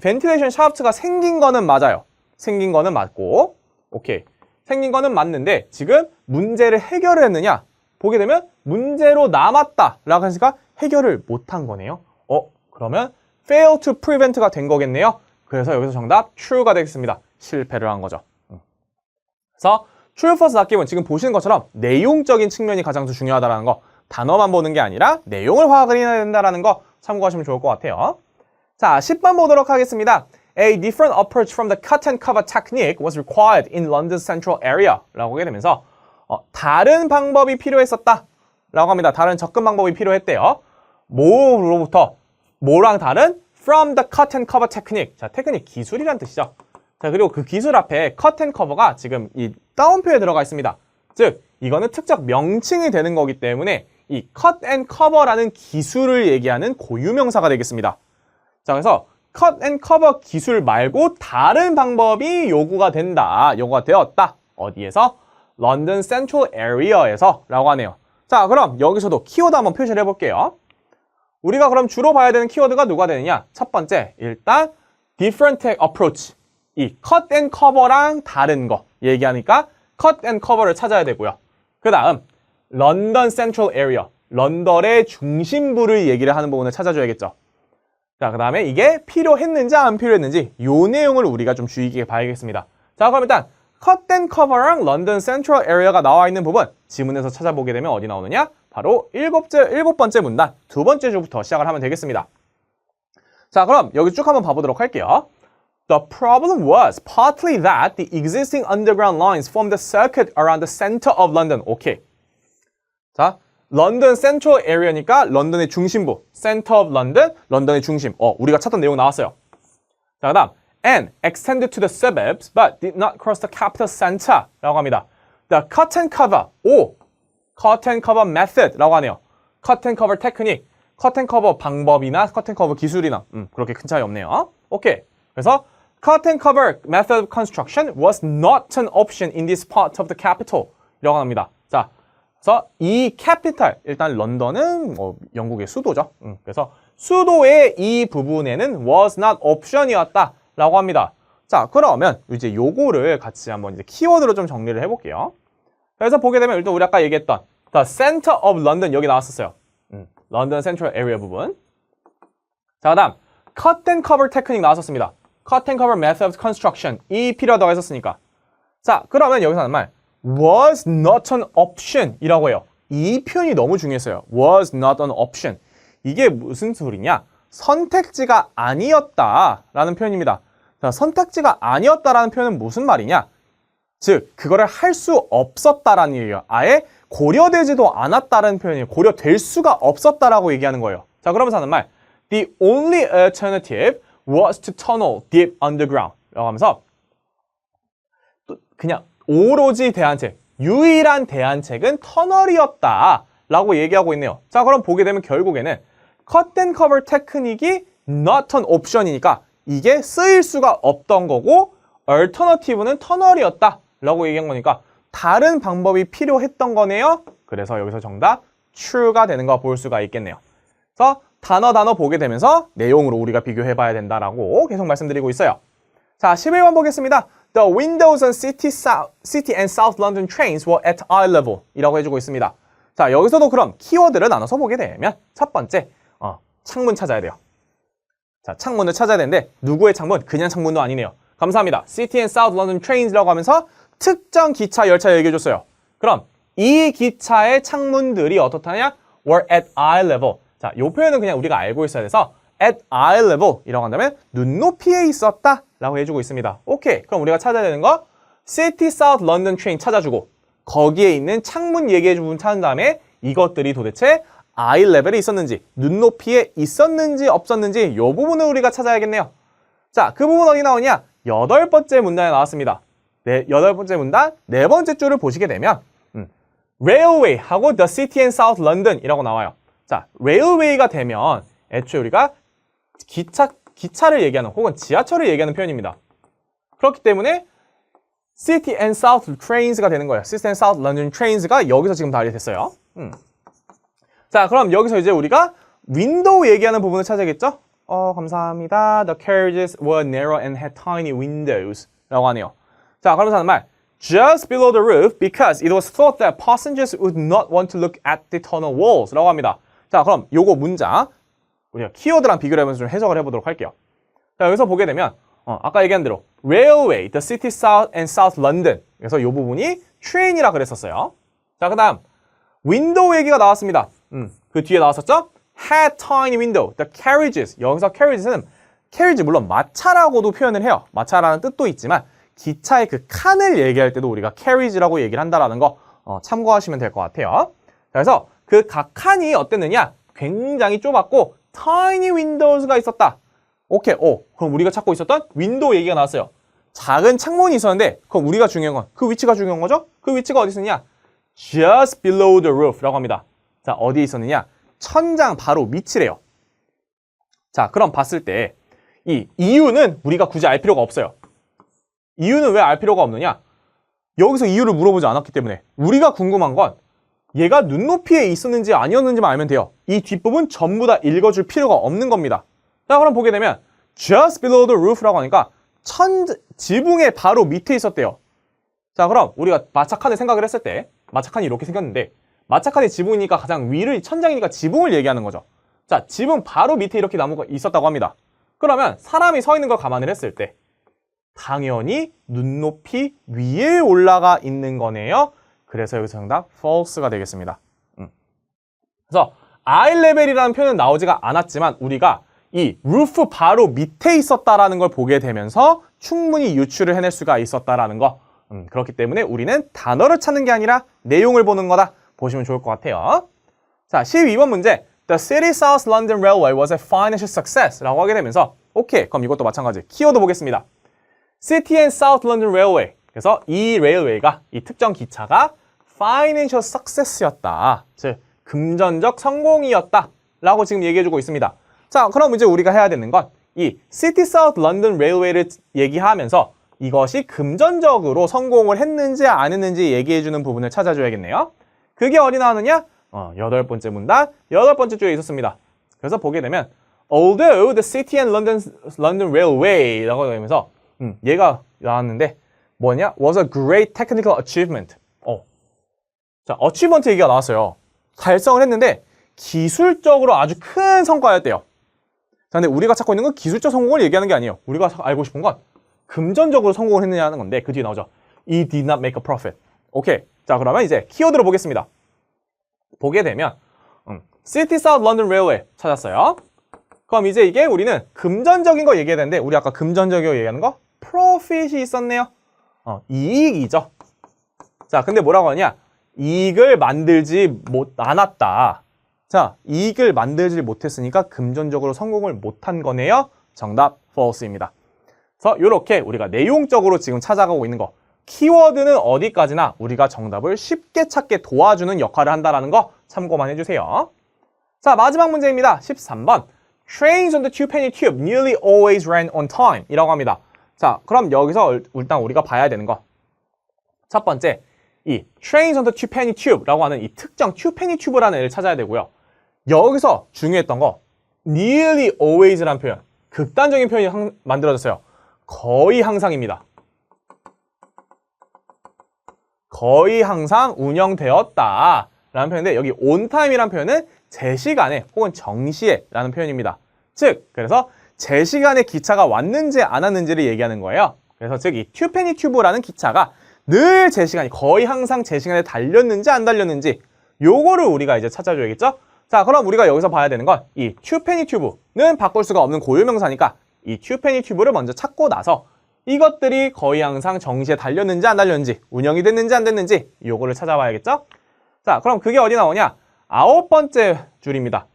벤틸레이션 샤프트가 생긴 거는 맞아요. 생긴 거는 맞고 오케이. 생긴 거는 맞는데 지금 문제를 해결을 했느냐? 보게 되면 문제로 남았다라고 하니까 해결을 못한 거네요. 그러면 fail to prevent가 된 거겠네요. 그래서 여기서 정답 true가 되겠습니다. 실패를 한 거죠. 그래서 true, false, not given 지금 보시는 것처럼 내용적인 측면이 가장 중요하다는 거. 단어만 보는 게 아니라 내용을 확인해야 된다는 거 참고하시면 좋을 것 같아요. 자, 10번 보도록 하겠습니다. A different approach from the cut and cover technique was required in London Central area 라고 하게 되면서 다른 방법이 필요했었다 라고 합니다. 다른 접근 방법이 필요했대요. 뭐로부터? 뭐랑 다른? From the cut and cover technique. 자, 테크닉 기술이란 뜻이죠. 자, 그리고 그 기술 앞에 cut and cover가 지금 이 따옴표에 들어가 있습니다. 즉, 이거는 특정 명칭이 되는 거기 때문에 이 cut and cover라는 기술을 얘기하는 고유명사가 되겠습니다. 자, 그래서 cut and cover 기술 말고 다른 방법이 요구가 되었다. 어디에서? 런던 센트럴 에리어에서 라고 하네요. 자, 그럼 여기서도 키워드 한번 표시를 해볼게요. 우리가 그럼 주로 봐야 되는 키워드가 누가 되느냐? 첫 번째, 일단 different approach. 이 cut and cover랑 다른 거 얘기하니까 cut and cover를 찾아야 되고요. 그 다음 런던 센트럴 에리어, 런던의 중심부를 얘기를 하는 부분을 찾아줘야겠죠. 자, 그 다음에 이게 필요했는지 안 필요했는지 요 내용을 우리가 좀 주의 깊게 봐야겠습니다. 자, 그럼 일단 cut and cover랑 런던 센트럴 에리어가 나와 있는 부분 지문에서 찾아보게 되면 어디 나오느냐? 바로 일곱 번째 문단 두 번째 줄부터 시작을 하면 되겠습니다. 자, 그럼 여기 쭉 한번 봐보도록 할게요. The problem was partly that the existing underground lines formed the circuit around the center of London. 오케이. 자, 런던 센트럴 에리어니까 런던의 중심부, center of London, 런던의 중심. 우리가 찾던 내용 나왔어요. 자, 그다음 and extended to the suburbs but did not cross the capital center 라고 합니다. The cut and cover, cut and cover method 라고 하네요. cut and cover technique, cut and cover 방법이나 cut and cover 기술이나 그렇게 큰 차이 없네요. 오케이. 그래서 cut and cover method of construction was not an option in this part of the capital 이라고 합니다. 자, 그래서 이 capital, 일단 런던은 영국의 수도죠. 그래서 수도의 이 부분에는 was not option이었다 라고 합니다. 자, 그러면 이제 요거를 같이 한번 이제 키워드로 좀 정리를 해볼게요. 그래서 보게 되면 일단 우리 아까 얘기했던 the center of London 여기 나왔었어요. 런던 센트럴 에리어 부분. 자, 그다음 cut and cover 테크닉 나왔었습니다. cut and cover method of construction 이 필요하다고 했었으니까. 자, 그러면 여기서 하는 말 was not an option 이라고 해요. 이 표현이 너무 중요했어요. was not an option. 이게 무슨 소리냐? 선택지가 아니었다라는 표현입니다. 자, 선택지가 아니었다라는 표현은 무슨 말이냐? 즉, 그거를 할 수 없었다라는 얘기예요. 아예 고려되지도 않았다라는 표현이에요. 고려될 수가 없었다라고 얘기하는 거예요. 자, 그러면서 하는 말 The only alternative was to tunnel deep underground 라고 하면서 또 그냥 오로지 대안책, 유일한 대안책은 터널이었다 라고 얘기하고 있네요. 자, 그럼 보게 되면 결국에는 cut and cover 테크닉이 not an option이니까 이게 쓰일 수가 없던 거고 alternative는 터널이었다 라고 얘기한 거니까 다른 방법이 필요했던 거네요. 그래서 여기서 정답 true가 되는 거 볼 수가 있겠네요. 그래서 단어 보게 되면서 내용으로 우리가 비교해 봐야 된다라고 계속 말씀드리고 있어요. 자, 11번 보겠습니다. The windows on City and South London trains were at eye level 이라고 해주고 있습니다. 자, 여기서도 그럼 키워드를 나눠서 보게 되면 첫 번째, 창문 찾아야 돼요. 자, 창문을 찾아야 되는데 누구의 창문? 그냥 창문도 아니네요. 감사합니다. City and South London trains라고 하면서 특정 기차, 열차 얘기해줬어요. 그럼 이 기차의 창문들이 어떻다냐? were at eye level. 자, 이 표현은 그냥 우리가 알고 있어야 돼서 at eye level 이라고 한다면 눈높이에 있었다 라고 해주고 있습니다. 오케이. 그럼 우리가 찾아야 되는 거 City South London train 찾아주고 거기에 있는 창문 얘기해준 부분 찾은 다음에 이것들이 도대체 eye level에 있었는지 눈높이에 있었는지 없었는지 이 부분을 우리가 찾아야겠네요. 자, 그 부분 어디 나오냐? 8번째 문단에 나왔습니다. 네, 8번째 문단 4번째 줄을 보시게 되면 railway하고 the city and south London이라고 나와요. 자, railway가 되면 애초에 우리가 기차를 얘기하는 혹은 지하철을 얘기하는 표현입니다. 그렇기 때문에 city and south trains가 되는 거예요. city and south London trains가 여기서 지금 다 됐어요. 자, 그럼 여기서 이제 우리가 윈도우 얘기하는 부분을 찾아야겠죠? 감사합니다. The carriages were narrow and had tiny windows 라고 하네요. 자, 그러면서 하는 말 just below the roof because it was thought that passengers would not want to look at the tunnel walls 라고 합니다. 자, 그럼 요거 문장 우리가 키워드랑 비교를 하면서 좀 해석을 해보도록 할게요. 자, 여기서 보게 되면 아까 얘기한 대로 railway, the city south and south London 그래서 요 부분이 train이라 그랬었어요. 자, 그 다음 윈도우 얘기가 나왔습니다. 그 뒤에 나왔었죠? had tiny window, the carriages 여기서 carriages는 carriage 물론 마차라고도 표현을 해요. 마차라는 뜻도 있지만 기차의 그 칸을 얘기할 때도 우리가 carriage라고 얘기를 한다라는 거 참고하시면 될 것 같아요. 그래서 그 각 칸이 어땠느냐? 굉장히 좁았고 tiny windows가 있었다. 오케이, 그럼 우리가 찾고 있었던 윈도우 얘기가 나왔어요. 작은 창문이 있었는데 그럼 우리가 중요한 건 그 위치가 중요한 거죠? 그 위치가 어디 있었느냐? just below the roof라고 합니다. 자, 어디에 있었느냐? 천장 바로 밑이래요. 자, 그럼 봤을 때 이 이유는 우리가 굳이 알 필요가 없어요. 이유는 왜 알 필요가 없느냐? 여기서 이유를 물어보지 않았기 때문에 우리가 궁금한 건 얘가 눈높이에 있었는지 아니었는지만 알면 돼요. 이 뒷부분 전부 다 읽어줄 필요가 없는 겁니다. 자, 그럼 보게 되면 just below the roof라고 하니까 지붕의 바로 밑에 있었대요. 자, 그럼 우리가 마차칸을 생각을 했을 때 마차칸이 이렇게 생겼는데 마차칸의 지붕이니까 가장 위를 천장이니까 지붕을 얘기하는 거죠. 자, 지붕 바로 밑에 이렇게 나무가 있었다고 합니다. 그러면 사람이 서 있는 걸 감안을 했을 때 당연히 눈높이 위에 올라가 있는 거네요. 그래서 여기서 정답 false가 되겠습니다. 그래서 eye level이라는 표현은 나오지가 않았지만 우리가 이 roof 바로 밑에 있었다라는 걸 보게 되면서 충분히 유추를 해낼 수가 있었다라는 거. 그렇기 때문에 우리는 단어를 찾는 게 아니라 내용을 보는 거다 보시면 좋을 것 같아요. 자, 12번 문제. The City South London Railway was a financial success 라고 하게 되면서 오케이, 그럼 이것도 마찬가지. 키워드 보겠습니다. City and South London Railway. 그래서 이 레일웨이가, 이 특정 기차가 financial success였다. 즉, 금전적 성공이었다. 라고 지금 얘기해주고 있습니다. 자, 그럼 이제 우리가 해야 되는 건 이 City South London Railway를 얘기하면서 이것이 금전적으로 성공을 했는지 안 했는지 얘기해주는 부분을 찾아줘야겠네요. 그게 어디 나오느냐? 8번째 문단, 8번째 줄에 있었습니다. 그래서 보게 되면 Although the City and London Railway라고 되면서 얘가 나왔는데 뭐냐? Was a great technical achievement. 자, achievement 얘기가 나왔어요. 달성을 했는데 기술적으로 아주 큰 성과였대요. 자, 근데 우리가 찾고 있는 건 기술적 성공을 얘기하는 게 아니에요. 우리가 알고 싶은 건 금전적으로 성공을 했느냐 하는 건데 그 뒤에 나오죠. It did not make a profit. 오케이. 자, 그러면 이제 키워드로 보겠습니다. 보게 되면 City South London Railway 찾았어요. 그럼 이제 이게 우리는 금전적인 거 얘기해야 되는데 우리 아까 금전적이라고 얘기하는 거 profit이 있었네요. 이익이죠. 자, 근데 뭐라고 하냐? 이익을 만들지 않았다. 자, 이익을 만들지 못했으니까 금전적으로 성공을 못한 거네요. 정답 false입니다. 그래서 이렇게 우리가 내용적으로 지금 찾아가고 있는 거 키워드는 어디까지나 우리가 정답을 쉽게 찾게 도와주는 역할을 한다는 거 참고만 해주세요. 자, 마지막 문제입니다. 13번. Trains on the Twopenny Tube nearly always ran on time 이라고 합니다. 자, 그럼 여기서 일단 우리가 봐야 되는 거. 첫 번째, 이 Trains on the Twopenny Tube라고 하는 이 특정 Twopenny Tube라는 애를 찾아야 되고요. 여기서 중요했던 거 nearly always라는 표현, 극단적인 표현이 만들어졌어요. 거의 항상입니다. 거의 항상 운영되었다 라는 표현인데 여기 on time이라는 표현은 제 시간에 혹은 정시에 라는 표현입니다. 즉, 그래서 제 시간에 기차가 왔는지 안 왔는지를 얘기하는 거예요. 그래서 즉 이 투페니 튜브라는 기차가 늘 제 시간이 거의 항상 제 시간에 달렸는지 안 달렸는지 요거를 우리가 이제 찾아줘야겠죠? 자, 그럼 우리가 여기서 봐야 되는 건 이 투페니 튜브는 바꿀 수가 없는 고유명사니까 이 투페니 튜브를 먼저 찾고 나서 이것들이 거의 항상 정시에 달렸는지 안 달렸는지 운영이 됐는지 안 됐는지 요거를 찾아봐야겠죠? 자, 그럼 그게 어디 나오냐? 9번째 줄입니다.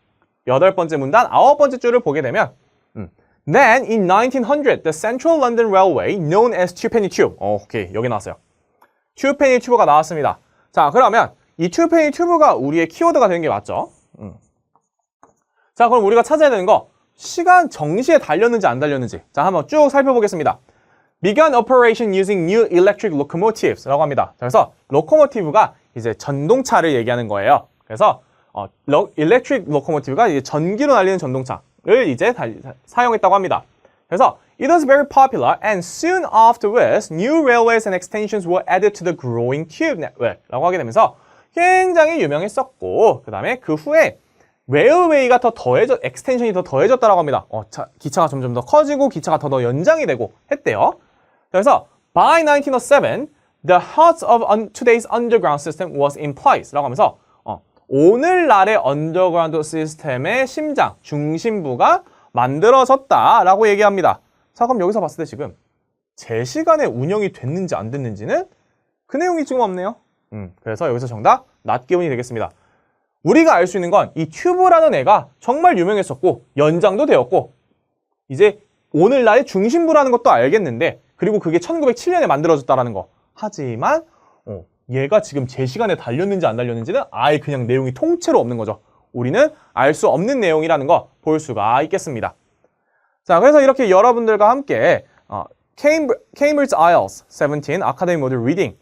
8번째 문단 9번째 줄을 보게 되면 Then in 1900 the Central London Railway known as Twopenny Tube 오케이, 여기 나왔어요. Twopenny Tube가 나왔습니다. 자, 그러면 이 튜브가 우리의 키워드가 되는 게 맞죠? 자, 그럼 우리가 찾아야 되는 거 시간 정시에 달렸는지 안 달렸는지. 자, 한번 쭉 살펴보겠습니다. Began operation using new electric locomotives 라고 합니다. 그래서 로코모티브가 이제 전동차를 얘기하는 거예요. 그래서 electric locomotive가 이제 전기로 달리는 전동차를 이제 사용했다고 합니다. 그래서 it was very popular and soon afterwards new railways and extensions were added to the growing tube network 라고 하게 되면서 굉장히 유명했었고 그 다음에 그 후에 레일웨이가 엑스텐션이 더 더해졌다라고 합니다. 기차가 점점 더 커지고 기차가 더 연장이 되고 했대요. 그래서 by 1907, the heart of today's underground system was in place 라고 하면서 오늘날의 언더그라운드 시스템의 심장, 중심부가 만들어졌다라고 얘기합니다. 자, 그럼 여기서 봤을 때 지금 제 시간에 운영이 됐는지 안 됐는지는 그 내용이 지금 없네요. 그래서 여기서 정답, 낮 기온이 되겠습니다. 우리가 알 수 있는 건 이 튜브라는 애가 정말 유명했었고 연장도 되었고 이제 오늘날의 중심부라는 것도 알겠는데 그리고 그게 1907년에 만들어졌다라는 거. 하지만 얘가 지금 제 시간에 달렸는지 안 달렸는지는 아예 그냥 내용이 통째로 없는 거죠. 우리는 알 수 없는 내용이라는 거 볼 수가 있겠습니다. 자, 그래서 이렇게 여러분들과 함께 Cambridge IELTS 17 아카데미 모듈 리딩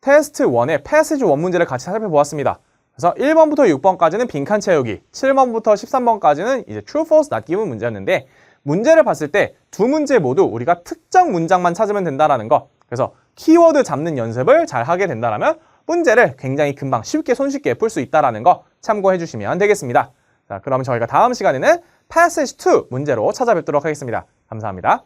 테스트 1의 패시지 1 문제를 같이 살펴보았습니다. 그래서 1번부터 6번까지는 빈칸 채우기, 7번부터 13번까지는 이제 true, false, not given 문제였는데 문제를 봤을 때 두 문제 모두 우리가 특정 문장만 찾으면 된다라는 거. 그래서 키워드 잡는 연습을 잘 하게 된다라면 문제를 굉장히 금방 손쉽게 풀 수 있다라는 거 참고해 주시면 되겠습니다. 자, 그럼 저희가 다음 시간에는 passage 2 문제로 찾아뵙도록 하겠습니다. 감사합니다.